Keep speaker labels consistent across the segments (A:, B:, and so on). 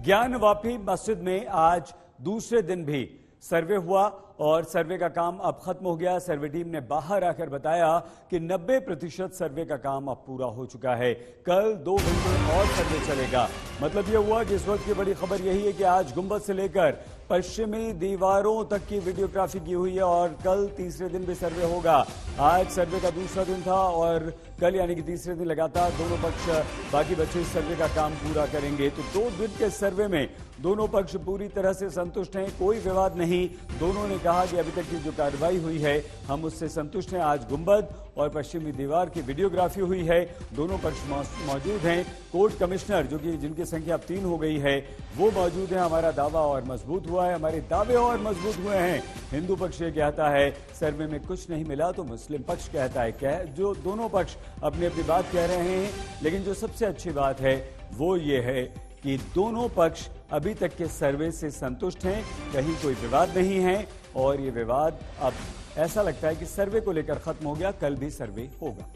A: ज्ञानवापी मस्जिद में आज दूसरे दिन भी सर्वे हुआ और सर्वे का काम अब खत्म हो गया। सर्वे टीम ने बाहर आकर बताया कि 90% सर्वे का काम अब पूरा हो चुका है। कल 2 घंटे और सर्वे चलेगा। मतलब यह हुआ कि इस वक्त की बड़ी खबर यही है कि आज गुंबद से लेकर पश्चिमी दीवारों तक की वीडियोग्राफी की हुई है और कल तीसरे दिन भी सर्वे होगा। आज सर्वे का दूसरा दिन था और कल यानी कि तीसरे दिन लगातार दोनों पक्ष बाकी बचे इस सर्वे का काम पूरा करेंगे। तो 2 दिन के सर्वे में दोनों पक्ष पूरी तरह से संतुष्ट हैं, कोई विवाद नहीं। दोनों ने कहा कि अभी तक की जो कार्रवाई हुई है हम उससे संतुष्ट हैं। आज गुंबद और पश्चिमी दीवार की वीडियोग्राफी हुई है, दोनों पक्ष मौजूद हैं। कोर्ट कमिश्नर जो कि जिनकी संख्या अब 3 हो गई है वो मौजूद है। हमारा दावा और मजबूत हुआ है, हमारे दावे और मजबूत हुए हैं। हिंदू पक्ष ये कहता है सर्वे में कुछ नहीं मिला तो मुस्लिम पक्ष कहता है जो दोनों पक्ष अपनी अपनी बात कह रहे हैं। लेकिन जो सबसे अच्छी बात है वो ये है कि दोनों पक्ष अभी तक के सर्वे से संतुष्ट हैं, कहीं कोई विवाद नहीं है और ये विवाद अब ऐसा लगता है कि सर्वे को लेकर खत्म हो गया। कल भी सर्वे होगा।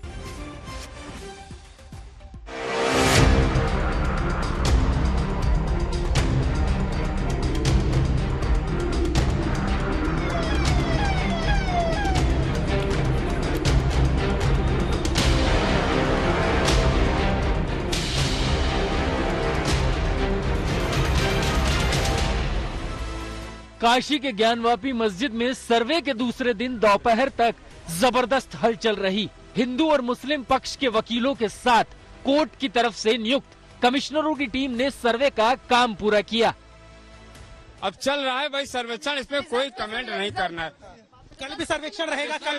B: काशी के ज्ञानवापी मस्जिद में सर्वे के दूसरे दिन दोपहर तक जबरदस्त हलचल रही। हिंदू और मुस्लिम पक्ष के वकीलों के साथ कोर्ट की तरफ से नियुक्त कमिश्नरों की टीम ने सर्वे का काम पूरा किया।
C: अब चल रहा है भाई सर्वेक्षण, इसमें कोई कमेंट नहीं करना है।
D: कल भी सर्वेक्षण रहेगा, कल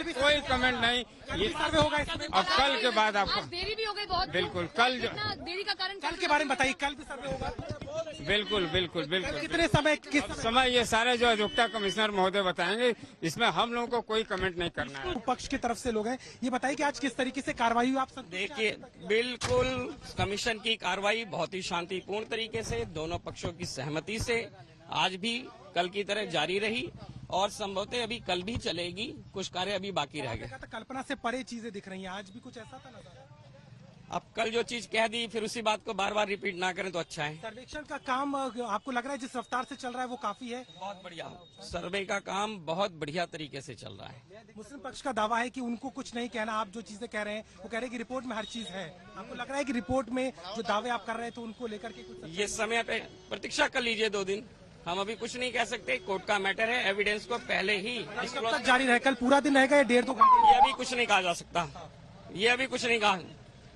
D: भी
C: कोई कमेंट नहीं। ये
D: सर्वे होगा इसमें।
C: अब कल के बाद आपको
E: देरी भी हो गई बहुत।
C: बिल्कुल कल
E: देरी का कारण
D: कल के बारे में बताइए, कल भी सर्वे होगा।
C: बिल्कुल बिल्कुल बिल्कुल।
D: कितने समय किस
C: समय ये सारे जो अधीक्षक कमिश्नर महोदय बताएंगे, इसमें हम लोगों को कोई कमेंट नहीं करना है।
D: पक्ष की तरफ से लोग हैं, ये बताइए कि आज किस तरीके से कार्रवाई हुई। आप सब
F: देखिए, बिल्कुल कमीशन की कार्रवाई बहुत ही शांतिपूर्ण तरीके से दोनों पक्षों की सहमति से आज भी कल की तरह जारी रही और संभवतः अभी कल भी चलेगी। कुछ कार्य अभी बाकी रह गए।
D: कल्पना से परे चीजें दिख रही हैं, आज भी कुछ ऐसा था नजारा।
F: अब कल जो चीज कह दी फिर उसी बात को बार बार रिपीट ना करें तो अच्छा है।
D: सर्वेक्षण का काम आपको लग रहा है जिस रफ्तार से चल रहा है वो काफी है।
F: बहुत बढ़िया, सर्वे का काम बहुत बढ़िया तरीके से चल रहा है।
D: मुस्लिम पक्ष का दावा है कि उनको कुछ नहीं कहना। आप जो चीजें कह रहे हैं वो कह रहे हैं कि रिपोर्ट में हर चीज है। आपको लग रहा है कि रिपोर्ट में जो दावे आप कर रहे हैं तो उनको लेकर के कुछ
F: ये समय पे प्रतीक्षा कर लीजिए 2 दिन। हम अभी कुछ नहीं कह सकते, कोर्ट का मैटर है। एविडेंस को पहले ही
D: तक जारी रहे। कल पूरा दिन रहेगा या 1.5-2 घंटे?
F: ये अभी कुछ नहीं कहा जा सकता, ये अभी कुछ नहीं कहा।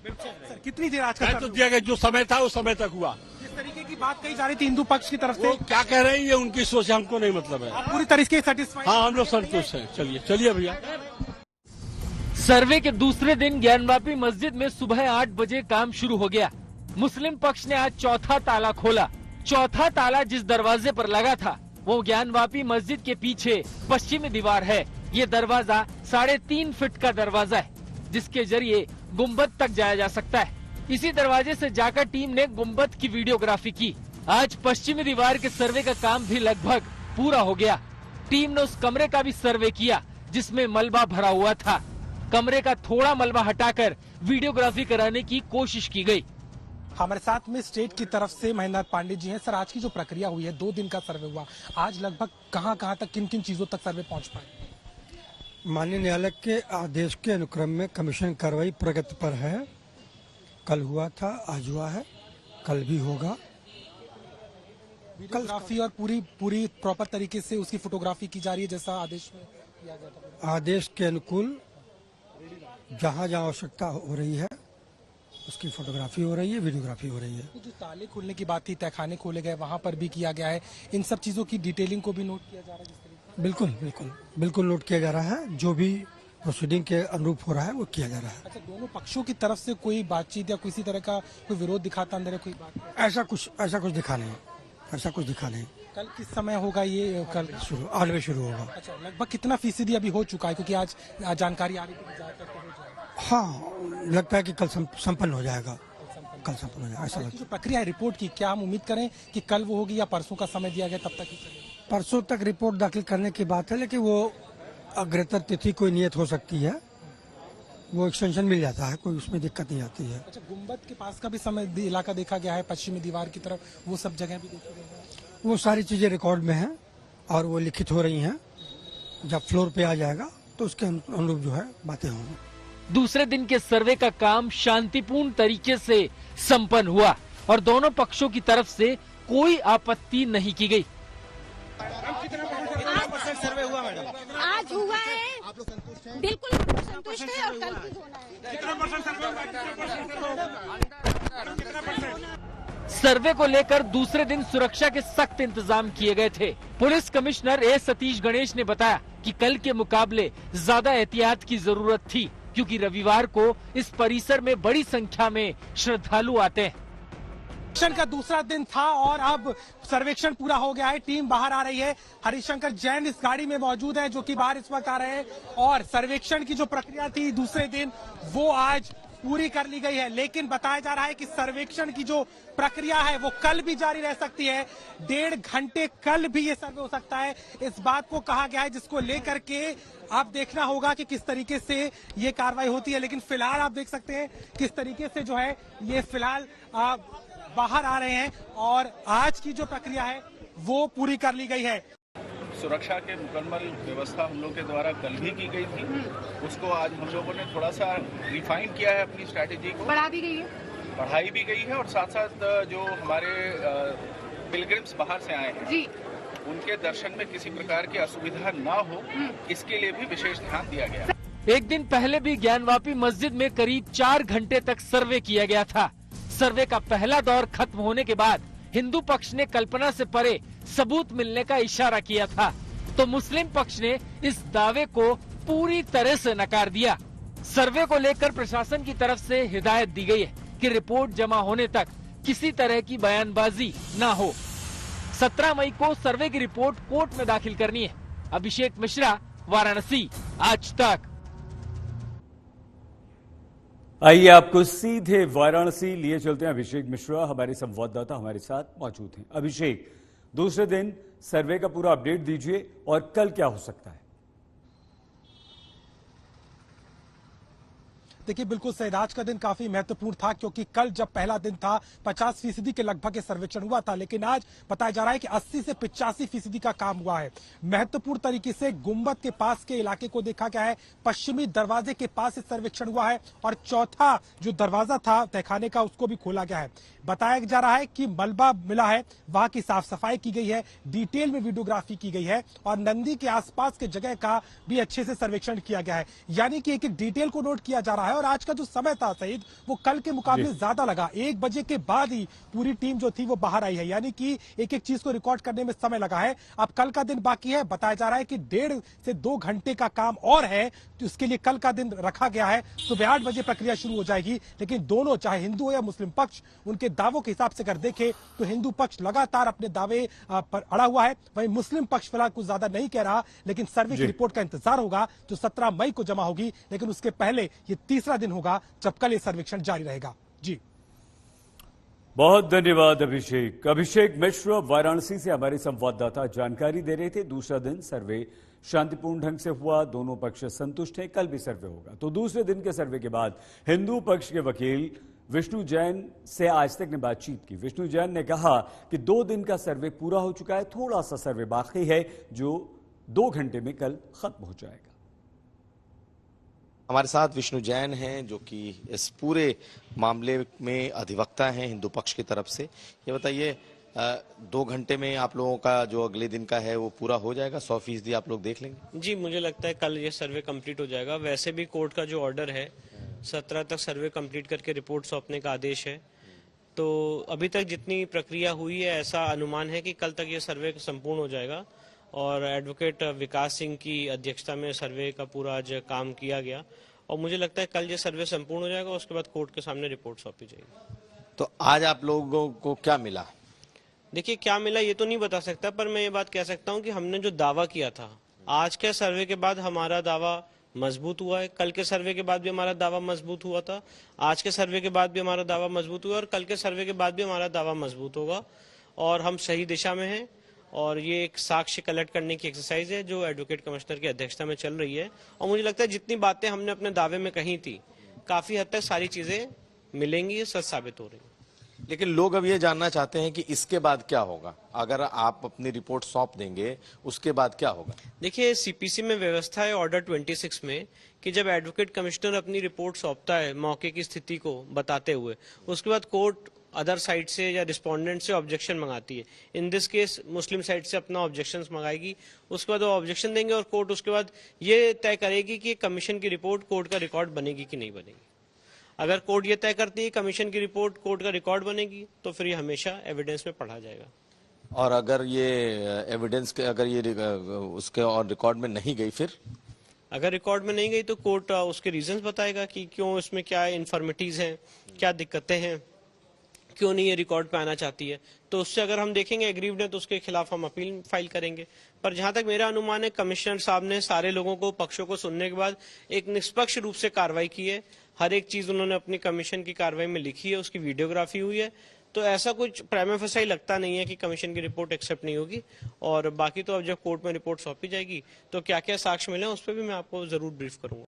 D: सर कितनी देर आज का
G: तो दिया गया, जो समय था उस समय तक हुआ।
D: जिस तरीके की बात कही जा रही थी हिंदू पक्ष की तरफ से,
G: वो क्या कह रहे हैं ये उनकी सोच, हमको नहीं मतलब है।
D: आप पूरी तरीके से सेटिस्फाइड?
G: हाँ, हम लोग संतुष्ट हैं। चलिए भैया।
B: सर्वे के दूसरे दिन ज्ञानवापी मस्जिद में सुबह 8 बजे काम शुरू हो गया। मुस्लिम पक्ष ने आज चौथा ताला खोला। चौथा ताला जिस दरवाजे पर लगा था वो ज्ञानवापी मस्जिद के पीछे पश्चिमी दीवार है। ये दरवाजा 3.5 फीट का दरवाजा है जिसके जरिए गुंबद तक जाया जा सकता है। इसी दरवाजे से जाकर टीम ने गुंबद की वीडियोग्राफी की। आज पश्चिमी दीवार के सर्वे का काम भी लगभग पूरा हो गया। टीम ने उस कमरे का भी सर्वे किया जिसमें मलबा भरा हुआ था। कमरे का थोड़ा मलबा हटाकर वीडियोग्राफी कराने की कोशिश की गई।
D: हमारे साथ में स्टेट की तरफ से महेंद्र पांडे जी हैं। सर, आज की जो प्रक्रिया हुई है, 2 दिन का सर्वे हुआ, आज लगभग कहां तक किन किन चीजों तक सर्वे पहुंच पाए?
H: माननीय न्यायालय के आदेश के अनुक्रम में कमीशन कार्रवाई प्रगति पर है। कल हुआ था, आज हुआ है, कल भी होगा।
D: वीडियोग्राफी और पूरी प्रॉपर तरीके से उसकी फोटोग्राफी की जा रही है जैसा आदेश में किया गया था।
H: आदेश के अनुकूल जहां आवश्यकता हो रही है उसकी फोटोग्राफी हो रही है, वीडियोग्राफी हो रही है।
D: जो ताले खोलने की बात थी, तहखाने खोले गए, वहां पर भी किया गया है। इन सब चीजों की डिटेलिंग को भी नोट किया जा रहा है जिस तरीके?
H: बिल्कुल नोट किया जा रहा है। जो भी प्रोसीडिंग के अनुरूप हो रहा है वो किया जा रहा है।
D: अच्छा, दोनों पक्षों की तरफ से कोई बातचीत या किसी तरह का कोई विरोध दिखाता अंदर है कोई बात?
H: ऐसा कुछ दिखा नहीं।
D: कल किस समय होगा ये? कल
H: 8 बजे शुरू होगा।
D: अच्छा, लगभग कितना फीसदी अभी हो चुका है? क्योंकि आज जानकारी आ रही थी।
H: हाँ, लगता है कि कल संपन्न हो जाएगा। ऐसा लगता है।
D: जो प्रक्रिया है रिपोर्ट की, क्या हम उम्मीद करें कि कल वो होगी या परसों का समय दिया गया तब तक ही चलेगी?
H: परसों तक रिपोर्ट दाखिल करने की बात है, लेकिन वो अग्रतर तिथि कोई नियत हो सकती है। वो एक्सटेंशन मिल जाता है, कोई उसमें दिक्कत नहीं आती है।
D: अच्छा, गुम्बद के पास का भी समय इलाका देखा गया है, पश्चिमी दीवार की तरफ, वो सब जगह भी देखी गई है।
H: वो सारी चीजें रिकॉर्ड में हैं और वो लिखित हो रही हैं। जब फ्लोर पे आ जाएगा तो उसके अनुरूप जो है बातें होंगी।
B: दूसरे दिन के सर्वे का काम शांतिपूर्ण तरीके से संपन्न हुआ और दोनों पक्षों की तरफ से कोई आपत्ति नहीं की गई।
I: सर्वे हुआ मैडम?
E: आज हुआ है, बिल्कुल संतुष्ट है और कल भी होना है।
B: सर्वे को लेकर दूसरे दिन सुरक्षा के सख्त इंतजाम किए गए थे। पुलिस कमिश्नर ए सतीश गणेश ने बताया कि कल के मुकाबले ज्यादा एहतियात की जरूरत थी, क्योंकि रविवार को इस परिसर में बड़ी संख्या में श्रद्धालु आते हैं।
D: सर्वेक्षण का दूसरा दिन था और अब सर्वेक्षण पूरा हो गया है। टीम बाहर आ रही है। हरिशंकर जैन इस गाड़ी में मौजूद है, जो कि बाहर इस वक्त आ रहे हैं। और सर्वेक्षण की जो प्रक्रिया थी दूसरे दिन, वो आज पूरी कर ली गई है। लेकिन बताया जा रहा है कि सर्वेक्षण की जो प्रक्रिया है वो कल भी जारी रह सकती है। 1.5 घंटे कल भी ये सर्वे हो सकता है, इस बात को कहा गया है, जिसको लेकर के आप देखना होगा कि किस तरीके से ये कार्रवाई होती है। लेकिन फिलहाल आप देख सकते हैं किस तरीके से जो है ये फिलहाल बाहर आ रहे हैं और आज की जो प्रक्रिया है वो पूरी कर ली गई है।
J: सुरक्षा के मुकम्मल व्यवस्था हम लोग के द्वारा कल भी की गई थी, उसको आज हम लोगों ने थोड़ा सा रिफाइन किया है, अपनी स्ट्रैटेजी को
E: बढ़ा भी गई है,
J: बढ़ाई भी गई है। और साथ साथ जो हमारे पिलग्रिम्स बाहर से आए हैं जी, उनके दर्शन में किसी प्रकार की असुविधा ना हो, इसके लिए भी विशेष ध्यान दिया गया।
B: एक दिन पहले भी ज्ञानवापी मस्जिद में करीब 4 घंटे तक सर्वे किया गया था। सर्वे का पहला दौर खत्म होने के बाद हिंदू पक्ष ने कल्पना से परे सबूत मिलने का इशारा किया था, तो मुस्लिम पक्ष ने इस दावे को पूरी तरह से नकार दिया। सर्वे को लेकर प्रशासन की तरफ से हिदायत दी गई है कि रिपोर्ट जमा होने तक किसी तरह की बयानबाजी न हो। 17 मई को सर्वे की रिपोर्ट कोर्ट में दाखिल करनी है। अभिषेक मिश्रा, वाराणसी, आज तक।
A: आइए आपको सीधे वाराणसी लिए चलते हैं। अभिषेक मिश्रा हमारे संवाददाता हमारे साथ मौजूद हैं। अभिषेक, दूसरे दिन सर्वे का पूरा अपडेट दीजिए और कल क्या हो सकता है?
D: देखिए, बिल्कुल सही, आज का दिन काफी महत्वपूर्ण था, क्योंकि कल जब पहला दिन था 50% के लगभग सर्वेक्षण हुआ था, लेकिन आज बताया जा रहा है कि 80 से 85% का काम हुआ है। महत्वपूर्ण तरीके से गुम्बद के पास के इलाके को देखा गया है, पश्चिमी दरवाजे के पास सर्वेक्षण हुआ है और चौथा जो दरवाजा था तहखाने का उसको भी खोला गया है। बताया जा रहा है कि मलबा मिला है, वहां की साफ सफाई की गई है, डिटेल में वीडियोग्राफी की गई है और नंदी के आसपास के जगह का भी अच्छे से सर्वेक्षण किया गया है। यानी कि एक एक डिटेल को नोट किया जा रहा है। और आज का जो समय था सईद, वो कल के मुकाबले ज्यादा लगा। 1 बजे के बाद ही पूरी टीम जो थी वो बाहर आई है, यानी कि एक एक चीज को रिकॉर्ड करने में समय लगा है। अब कल का दिन बाकी है। बताया जा रहा है कि 1.5 से 2 घंटे का काम और है, तो इसके लिए कल का दिन रखा गया है। सुबह 8 बजे प्रक्रिया शुरू हो जाएगी। लेकिन दोनों, चाहे हिंदू हो या मुस्लिम पक्ष, उनके दावों के हिसाब से अगर देखें तो हिंदू पक्ष लगातार अपने दावे पर अड़ा हुआ है, वहीं मुस्लिम पक्ष फिलहाल कुछ ज्यादा नहीं कह रहा। लेकिन सर्वे की रिपोर्ट का इंतजार होगा जो 17 मई को जमा होगी। लेकिन उसके पहले ये तीसरा दिन होगा जब कल ये सर्वेक्षण जारी रहेगा। जी,
A: बहुत धन्यवाद अभिषेक। अभिषेक मिश्रा वाराणसी से हमारे संवाददाता जानकारी दे रहे थे। दूसरा दिन सर्वे शांतिपूर्ण ढंग से हुआ, दोनों पक्ष संतुष्ट हैं, कल भी सर्वे होगा। तो दूसरे दिन के सर्वे के बाद हिंदू पक्ष के वकील विष्णु जैन से आज तक ने बातचीत की। विष्णु जैन ने कहा कि 2 दिन का सर्वे पूरा हो चुका है, थोड़ा सा सर्वे बाकी है जो 2 घंटे में कल खत्म हो जाएगा।
K: हमारे साथ विष्णु जैन हैं, जो कि इस पूरे मामले में अधिवक्ता हैं हिंदू पक्ष की तरफ से। ये बताइए, 2 घंटे में आप लोगों का जो अगले दिन का है वो पूरा हो जाएगा, 100% आप लोग देख लेंगे?
F: जी, मुझे लगता है कल ये सर्वे कंप्लीट हो जाएगा। वैसे भी कोर्ट का जो ऑर्डर है 17 तक सर्वे कंप्लीट करके रिपोर्ट सौंपने का आदेश है। तो अभी तक जितनी प्रक्रिया हुई है, ऐसा अनुमान है कि कल तक ये सर्वे संपूर्ण हो जाएगा। और एडवोकेट विकास सिंह की अध्यक्षता में सर्वे का पूरा आज काम किया गया और मुझे लगता है कल ये सर्वे संपूर्ण हो जाएगा। उसके बाद कोर्ट के सामने रिपोर्ट सौंपी जाएगी।
K: तो आज आप लोगों को क्या मिला?
F: देखिए, क्या मिला ये तो नहीं बता सकता, पर मैं ये बात कह सकता हूँ कि हमने जो दावा किया था, आज के सर्वे के बाद हमारा दावा मजबूत हुआ है। कल के सर्वे के बाद भी हमारा दावा मजबूत हुआ था, आज के सर्वे के बाद भी हमारा दावा मजबूत हुआ और कल के सर्वे के बाद भी हमारा दावा मजबूत होगा। और हम सही दिशा में हैं
I: और ये एक साक्ष्य कलेक्ट करने की एक्सरसाइज है जो एडवोकेट कमिश्नर की अध्यक्षता में चल रही है। और मुझे लगता है जितनी बातें हमने अपने दावे में कही थी काफी हद तक सारी चीजें मिलेंगी, सच साबित हो रही है।
K: लेकिन लोग अब ये जानना चाहते हैं कि इसके बाद क्या होगा। अगर आप अपनी रिपोर्ट सौंप देंगे उसके बाद क्या होगा?
I: देखिए, सीपीसी में व्यवस्था है ऑर्डर 26 में कि जब एडवोकेट कमिश्नर अपनी रिपोर्ट सौंपता है मौके की स्थिति को बताते हुए, उसके बाद कोर्ट अदर साइड से या रिस्पोंडेंट से ऑब्जेक्शन मंगाती है। In this case Muslim side से अपना ऑब्जेक्शन मंगाएगी, उसके बाद वो ऑब्जेक्शन देंगे और कोर्ट उसके बाद ये तय करेगी कि कमीशन की रिपोर्ट कोर्ट का रिकॉर्ड बनेगी कि नहीं बनेगी। अगर कोर्ट ये तय करती है कमीशन की रिपोर्ट कोर्ट का रिकॉर्ड बनेगी तो फिर ये हमेशा एविडेंस में पढ़ा जाएगा।
K: और अगर ये एविडेंस अगर ये उसके और रिकॉर्ड में नहीं गई, फिर
I: अगर रिकॉर्ड में नहीं गई तो कोर्ट उसके रीजंस बताएगा कि क्यों इसमें क्या इन्फॉर्मिटीज हैं, क्या दिक्कतें हैं, क्यों नहीं ये रिकॉर्ड पे आना चाहती है। तो उससे अगर हम देखेंगे एग्रीव्ड है तो उसके खिलाफ हम अपील फाइल करेंगे। पर जहां तक मेरा अनुमान है कमिश्नर साहब ने सारे लोगों को, पक्षों को सुनने के बाद एक निष्पक्ष रूप से कार्रवाई की है। हर एक चीज उन्होंने अपनी कमीशन की कार्रवाई में लिखी है, उसकी वीडियोग्राफी हुई है। तो ऐसा कुछ प्राइमा फेसी लगता नहीं है कि कमीशन की रिपोर्ट एक्सेप्ट नहीं होगी। और बाकी तो अब जब कोर्ट में रिपोर्ट सौंपी जाएगी तो क्या क्या साक्ष्य मिले उस पर भी मैं आपको जरूर ब्रीफ करूंगा।